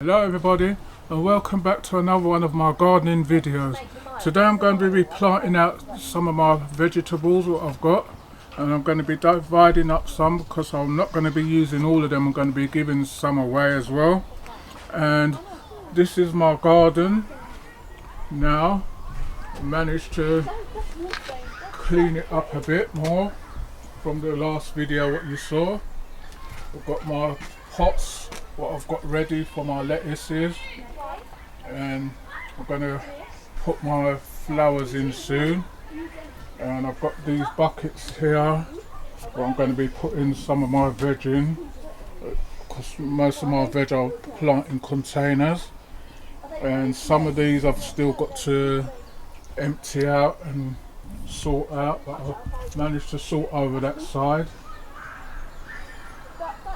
Hello everybody and welcome back to another one of my gardening videos. Today I'm going to be planting out some of my vegetables what I've got, and I'm going to be dividing up some because I'm not going to be using all of them. I'm going to be giving some away as well. And this is my garden now. I managed to clean it up a bit more from the last video what you saw. I've got my pots what I've got ready for my lettuces, and I'm going to put my flowers in soon. And I've got these buckets here where I'm going to be putting some of my veg in, because most of my veg I'll plant in containers, and some of these I've still got to empty out and sort out, but I've managed to sort over that side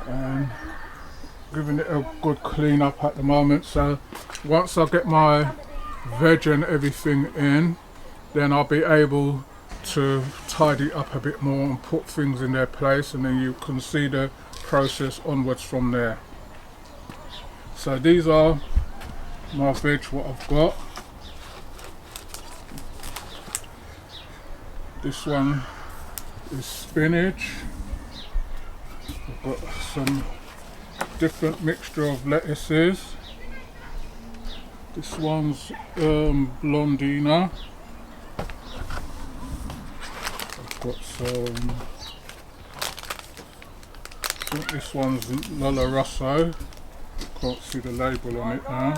and giving it a good clean up at the moment. So once I get my veg and everything in, then I'll be able to tidy up a bit more and put things in their place, and then you can see the process onwards from there. So these are my veg what I've got. This one is spinach. I've got some different mixture of lettuces. This one's blondina. I've got some, I think this one's Lola Rosso. Can't see the label on it now.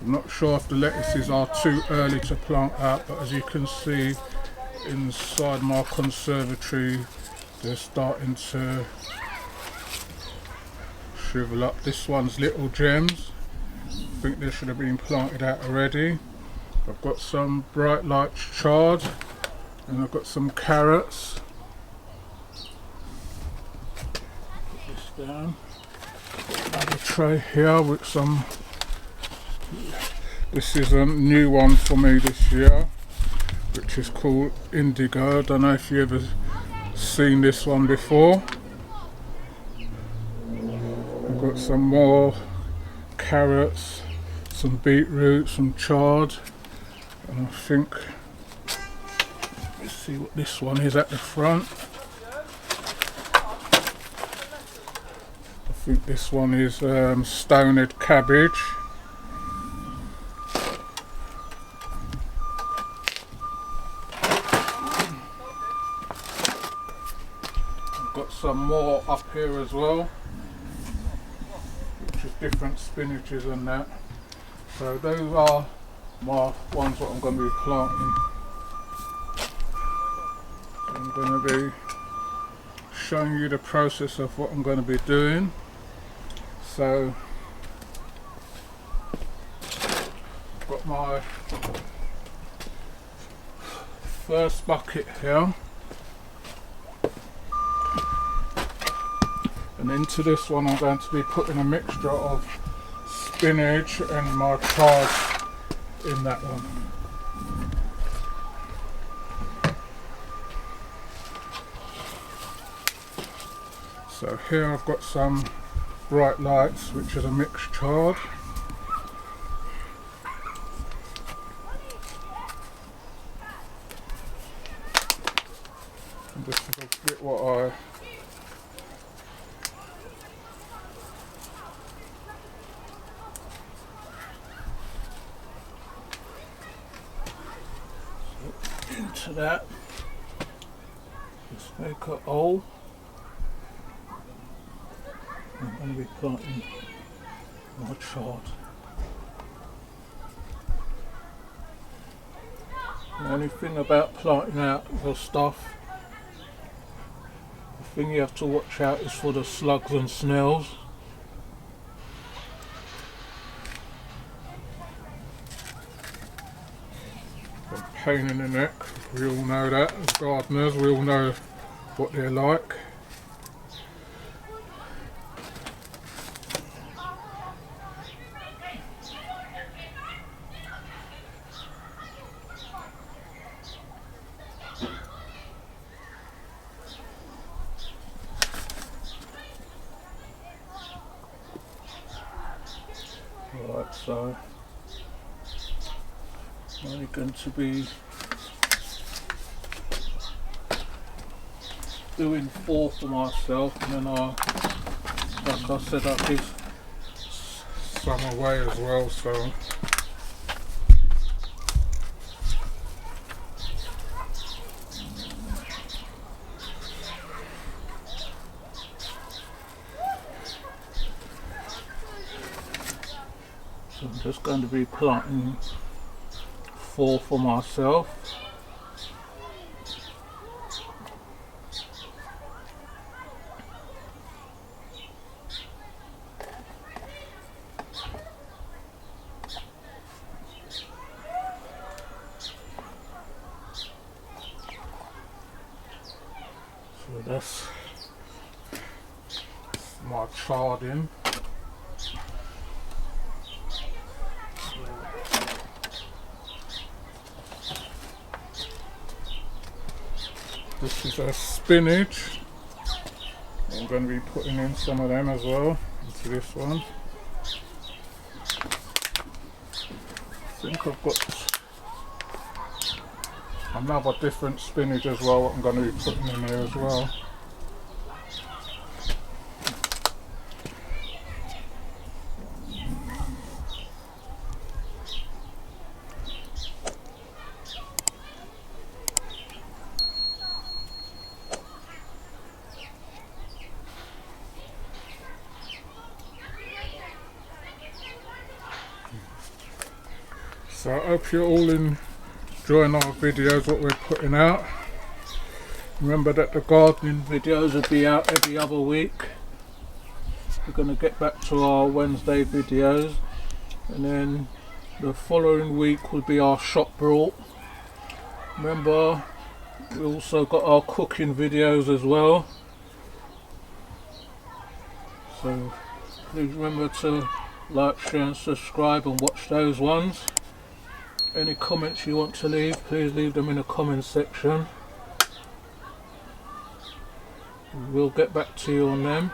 I'm not sure if the lettuces are too early to plant out, but as you can see inside my conservatory they're starting to shrivel up. This one's Little Gems. I think they should have been planted out already. I've got some Bright Lights Chard, and I've got some carrots. Put this down. Another tray here with some. This is a new one for me this year, which is called Indigo. I don't know if you've ever seen this one before. I've got some more carrots, some beetroot, some chard, and I think, let's see what this one is at the front. I think this one is stoned cabbage. I've got some more up here as well, which is different spinaches and that. So those are my ones that I'm going to be planting. So I'm going to be showing you the process of what I'm going to be doing. So I've got my first bucket here, and into this one I'm going to be putting a mixture of spinach and my chard in that one. So here I've got some Bright Lights, which is a mixed chard. And this is a bit what I into that. Just make a hole. I'm going to be planting my chard. The only thing about planting out your stuff, the thing you have to watch out is for the slugs and snails. A pain in the neck, we all know that. As gardeners, we all know what they're like. Right, so I'm only going to be doing 4 for myself, and then like I said, I'll give some away as well, so I'm just going to be planting 4 for myself. So that's my charding. This is a spinach. I'm going to be putting in some of them as well into this one. I think I've got another different spinach as well, what I'm going to be putting in there as well. So I hope you're all enjoying our videos, what we're putting out. Remember that the gardening videos will be out every other week. We're going to get back to our Wednesday videos, and then the following week will be our shop brought. Remember, we also got our cooking videos as well. So please remember to like, share and subscribe and watch those ones. Any comments you want to leave, please leave them in the comment section. We'll get back to you on them.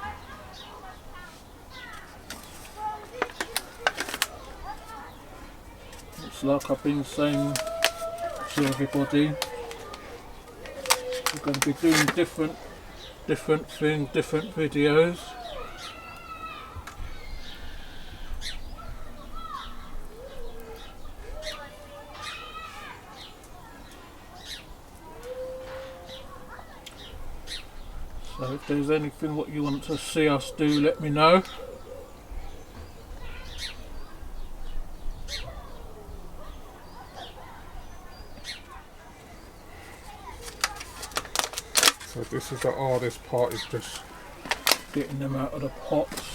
It's like I've been saying to everybody, we're going to be doing different things, different videos. So if there's anything what you want to see us do, let me know. So this is the hardest part, is just getting them out of the pots.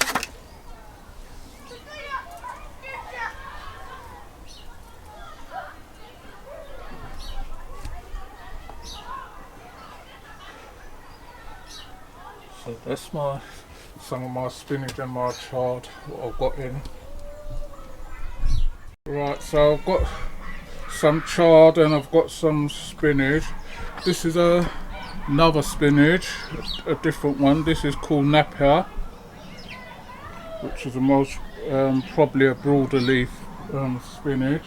So that's some of my spinach and my chard, what I've got in. Right, so I've got some chard and I've got some spinach. This is another spinach, a different one. This is called Napier, which is the most probably a broader leaf spinach.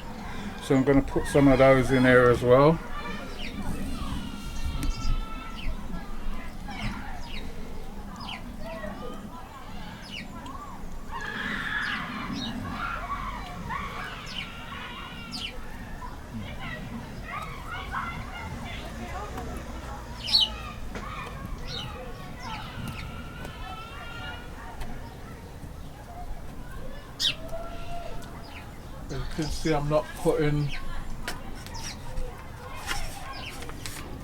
So I'm going to put some of those in there as well. As you can see, I'm not putting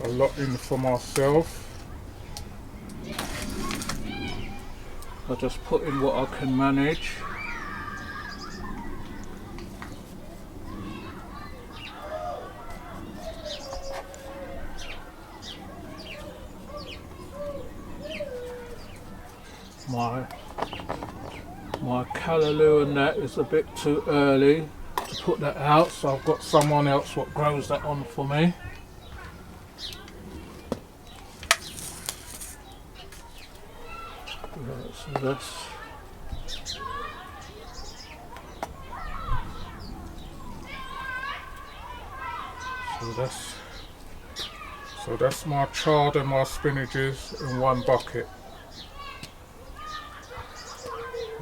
a lot in for myself. I just put in what I can manage. My callaloo and that is a bit too early to put that out, so I've got someone else what grows that on for me. Right, so that's So that's my chard and my spinaches in one bucket.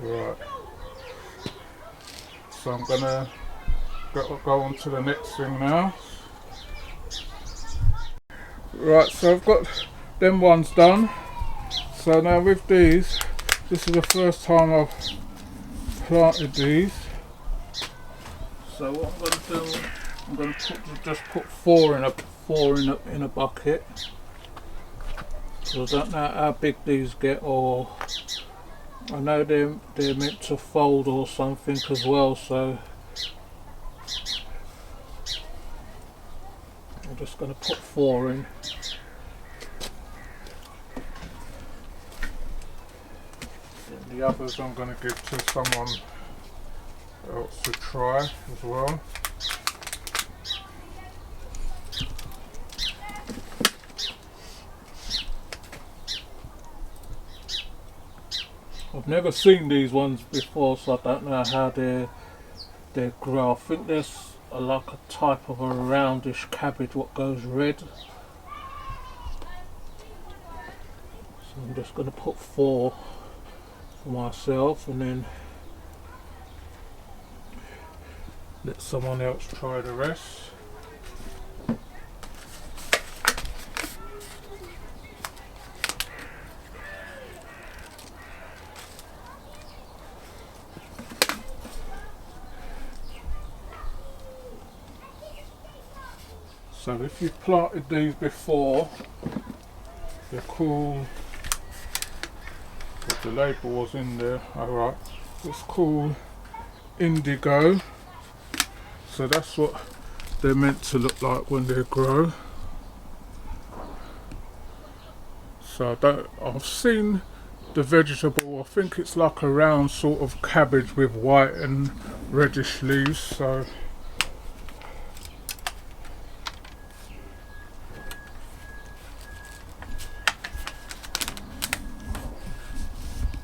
Right. So I'm gonna go on to the next thing now. Right, so I've got them ones done. So now with these, this is the first time I've planted these. So what I'm going to do, I'm going to just put four in a bucket. So I don't know how big these get, or I know they're meant to fold or something as well. So I'm just going to put four in. And the others I'm going to give to someone else to try as well. I've never seen these ones before, so I don't know how they grow. I think there's like a type of a roundish cabbage what goes red. So I'm just going to put four for myself and then let someone else try the rest. So if you've planted these before, they're called, the label was in there, alright, it's called indigo. So that's what they're meant to look like when they grow. So I've seen the vegetable, I think it's like a round sort of cabbage with white and reddish leaves. So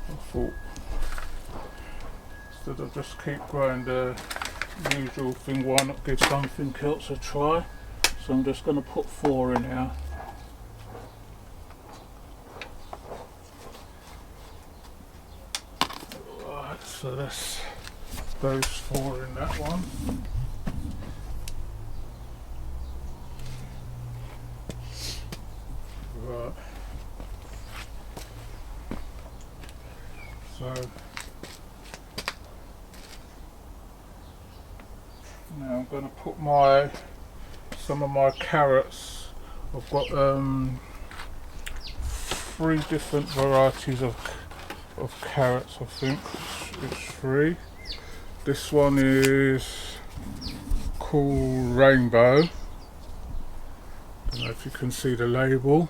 I thought instead of just keep growing the usual thing, why not give something else a try? So I'm just going to put four in here. Right, so that's those four in that one. Right. So now I'm going to put some of my carrots. I've got 3 different varieties of carrots, I think. It's 3. This one is called Rainbow. I don't know if you can see the label.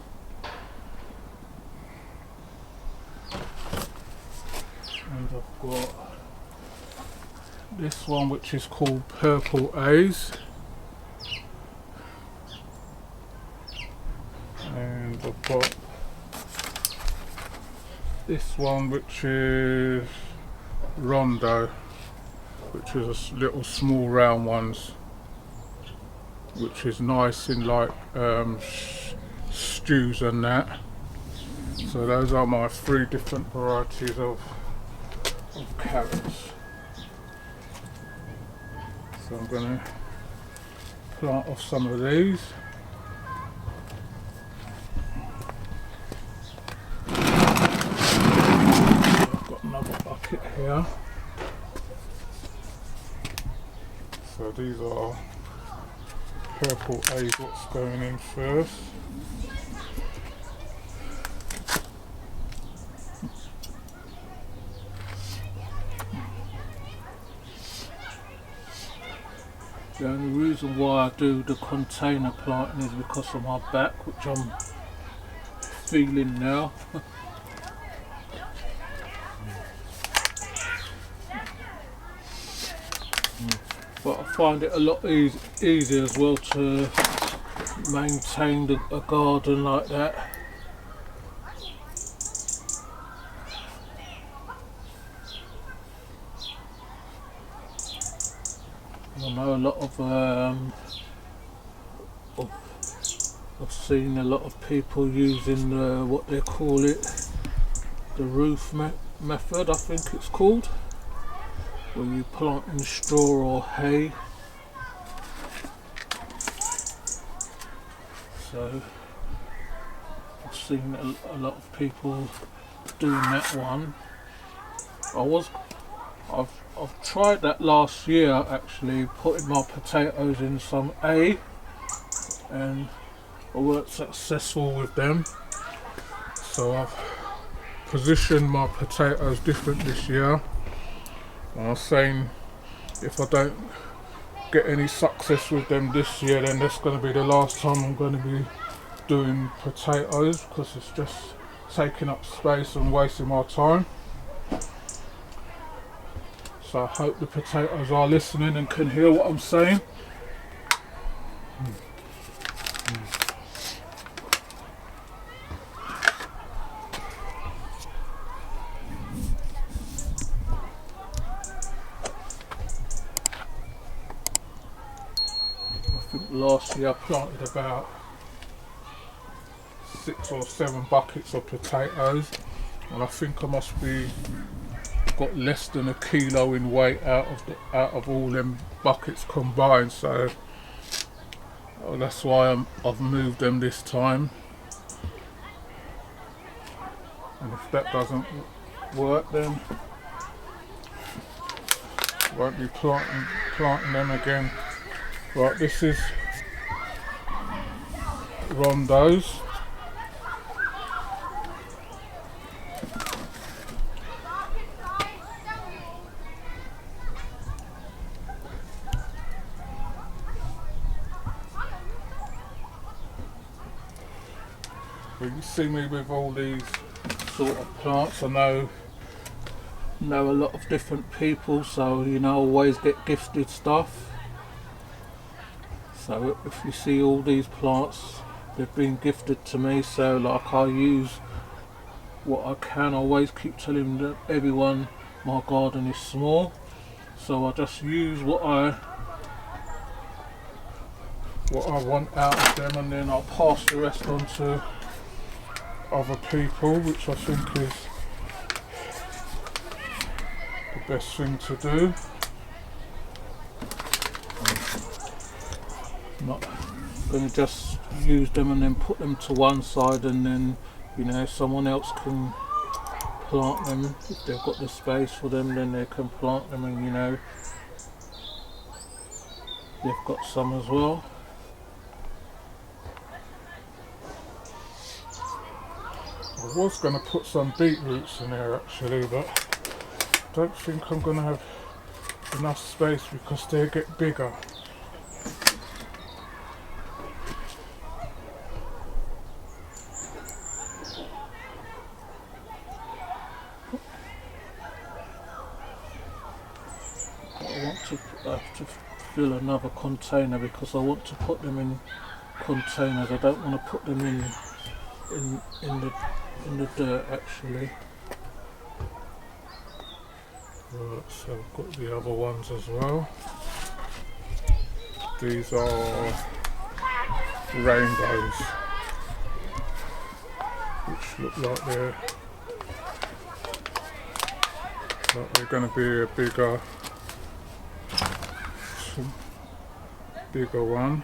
And I've got this one which is called Purple A's. And I've got this one which is Rondo, which is little small round ones, which is nice in like stews and that. So those are my 3 different varieties of carrots. So I'm going to plant off some of these. I've got another bucket here. So these are Purple A's what's going in first. The only reason why I do the container planting is because of my back, which I'm feeling now. But I find it a lot easier as well to maintain a garden like that. I know a lot of I've seen a lot of people using what they call it, the roof method, I think it's called, where you plant in straw or hay. So I've seen a lot of people doing that one. I've tried that last year actually, putting my potatoes in some hay, and I weren't successful with them. So I've positioned my potatoes different this year. And I was saying if I don't get any success with them this year, then that's going to be the last time I'm going to be doing potatoes, because it's just taking up space and wasting my time. So I hope the potatoes are listening and can hear what I'm saying. I think last year I planted about 6 or 7 buckets of potatoes, and I think I must be got less than a kilo in weight out of all them buckets combined. So that's why I've moved them this time. And if that doesn't work, then won't be planting them again. Right, this is rondos. Well, you see me with all these sort of plants. I know a lot of different people, so you know, always get gifted stuff. So if you see all these plants, they've been gifted to me. So like, I use what I can. I always keep telling everyone my garden is small, so I just use what I want out of them, and then I'll pass the rest on to other people, which I think is the best thing to do. I'm not going to just use them and then put them to one side, and then, you know, someone else can plant them. If they've got the space for them, then they can plant them, and you know, they've got some as well. I was going to put some beetroots in there actually, but I don't think I'm going to have enough space because they get bigger. I have to fill another container because I want to put them in containers. I don't want to put them in the dirt actually. Right, so I've got the other ones as well. These are rainbows, which look like they're going to be a bigger one.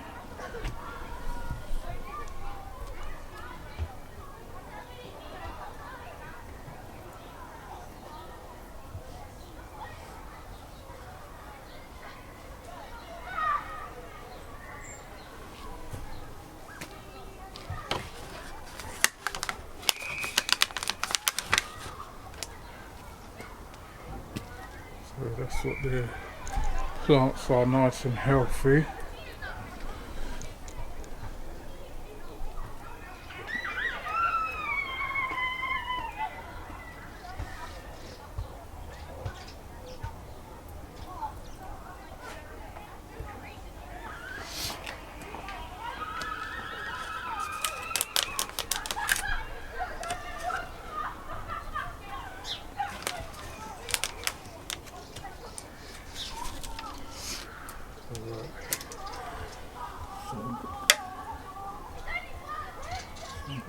So that's what the plants are, nice and healthy.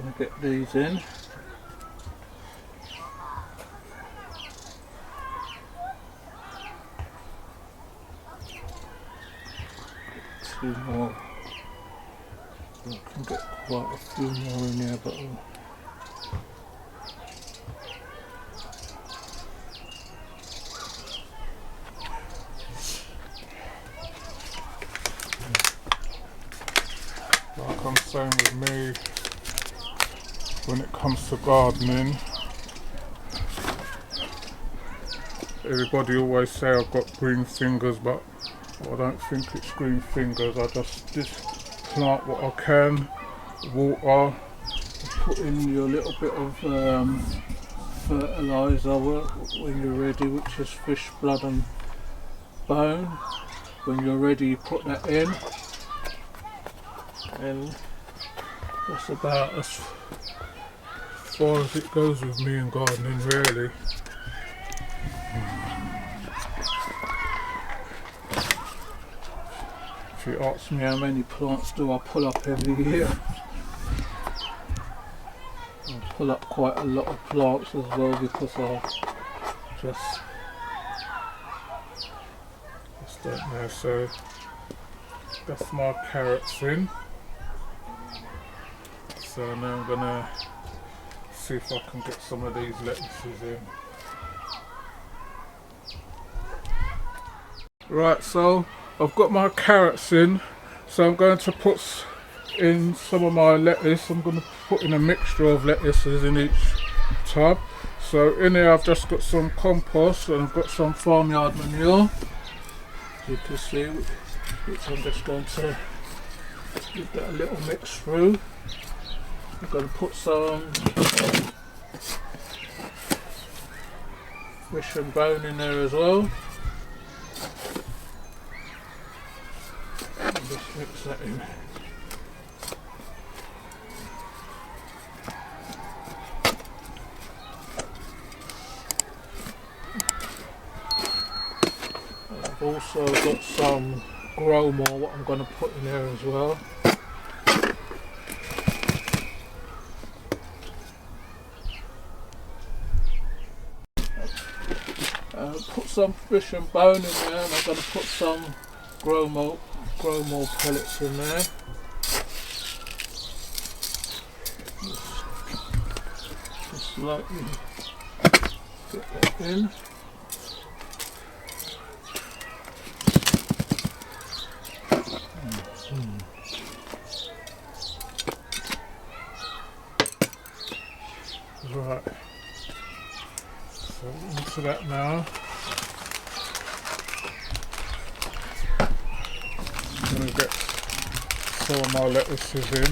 going to get these in. Two more. I can get quite a few more in here, but like I'm saying with me, when it comes to gardening, everybody always say I've got green fingers, but I don't think it's green fingers. I just plant what I can, water, put in your little bit of fertiliser when you're ready, which is fish blood and bone. When you're ready, you put that in, and that's about as far as it goes with me in gardening, really. If you ask me how many plants do I pull up every year, I pull up quite a lot of plants as well, because I just don't know. So that's my carrots in. So now I'm gonna see if I can get some of these lettuces in. Right, so I've got my carrots in, so I'm going to put in some of my lettuce. I'm going to put in a mixture of lettuces in each tub. So in here I've just got some compost, and I've got some farmyard manure, you can see, which I'm just going to give that a little mix through. I'm going to put some fish and bone in there as well. And just mix that in. I've also got some grow more, what I'm going to put in there as well. Put some fish and bone in there, and I'm going to put some grow more pellets in there. Just slightly get that in. Right, so into that now. I'm going to get some of my lettuces in.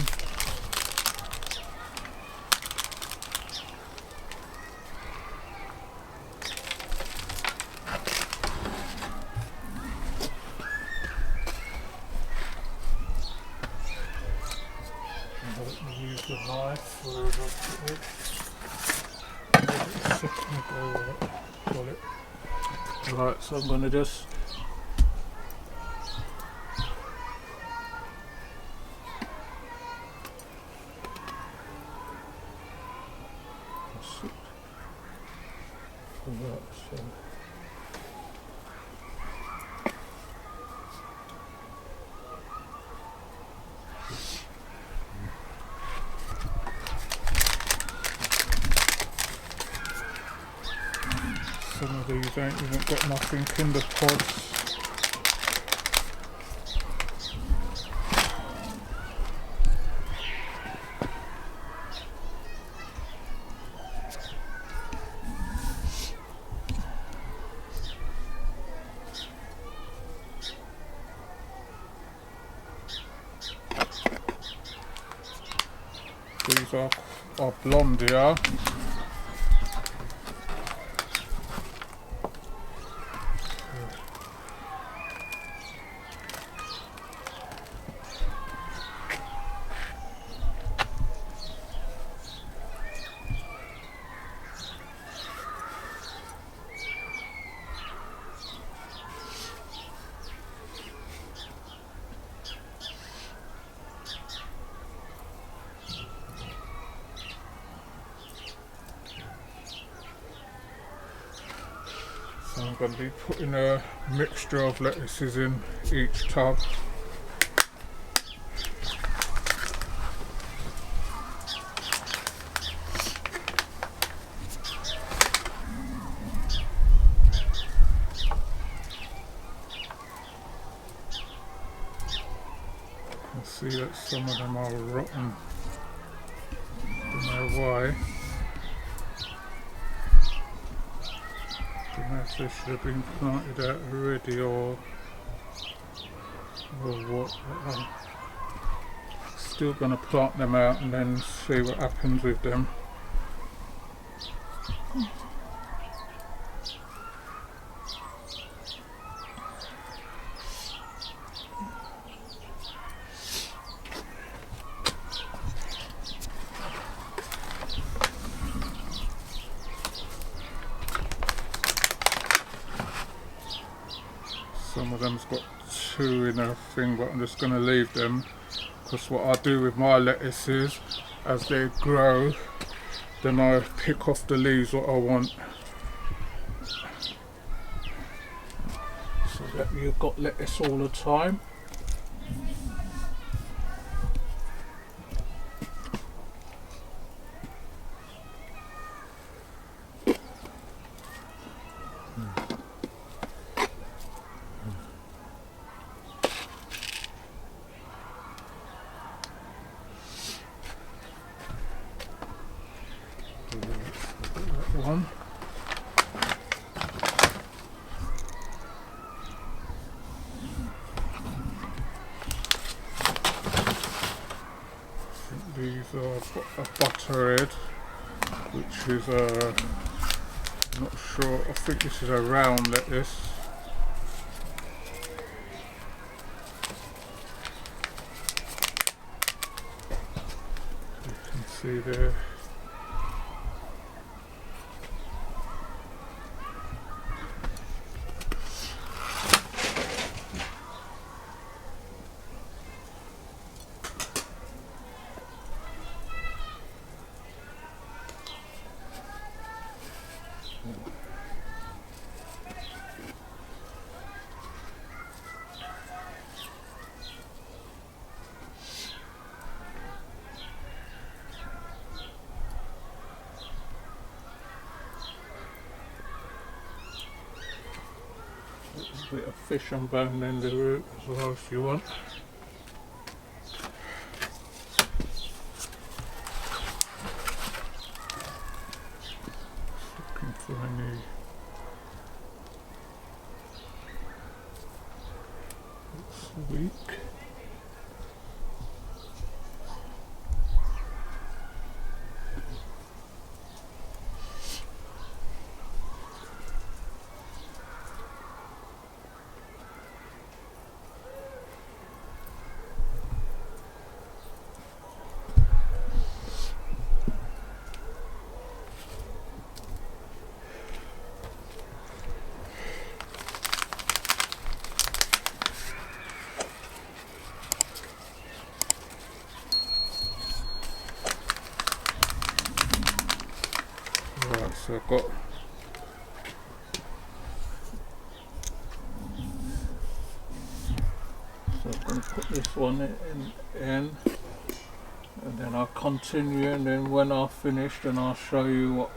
Use the knife for it. Right, so I'm going to just some of these ain't even got nothing in the pods. These are blonde here. I'm going to be putting a mixture of lettuces in each tub. I see that some of them are rotten. Don't know why. Don't know if they should have been planted out already or what. But I'm still going to plant them out and then see what happens with them. Some of them's got 2 in a thing, but I'm just going to leave them, because what I do with my lettuces, as they grow, then I pick off the leaves what I want, so that you've got lettuce all the time. One. I think these are a butterhead, which is not sure. I think this is a round lettuce. You can see there. A bit of fish and bone in the root as well if you want. Looking for any weak. Right, so I've got I'm going to put this one in and then I'll continue, and then when I've finished then I'll show you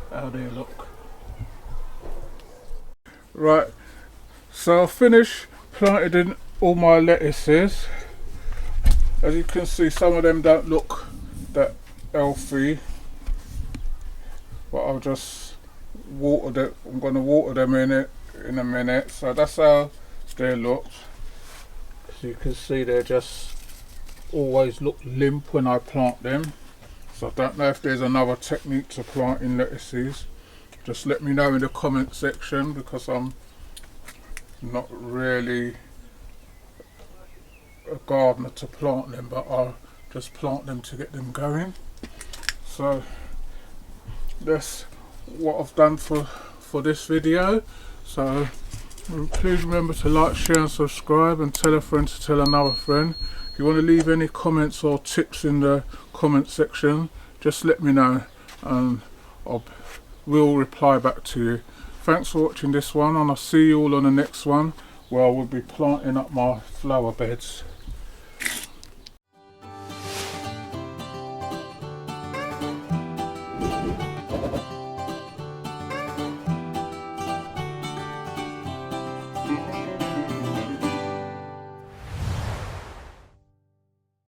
how they look. Right, so I've finished planted in all my lettuces. As you can see, some of them don't look that healthy, but I'll just water it. I'm going to water them in a minute. So that's how they look. So you can see they just always look limp when I plant them. So I don't know if there's another technique to planting lettuces. Just let me know in the comment section, because I'm not really a gardener to plant them, but I'll just plant them to get them going. So that's what I've done for this video. So please remember to like, share and subscribe, and tell a friend to tell another friend. If you want to leave any comments or tips in the comment section, just let me know and I will reply back to you. Thanks for watching this one, and I'll see you all on the next one where I will be planting up my flower beds.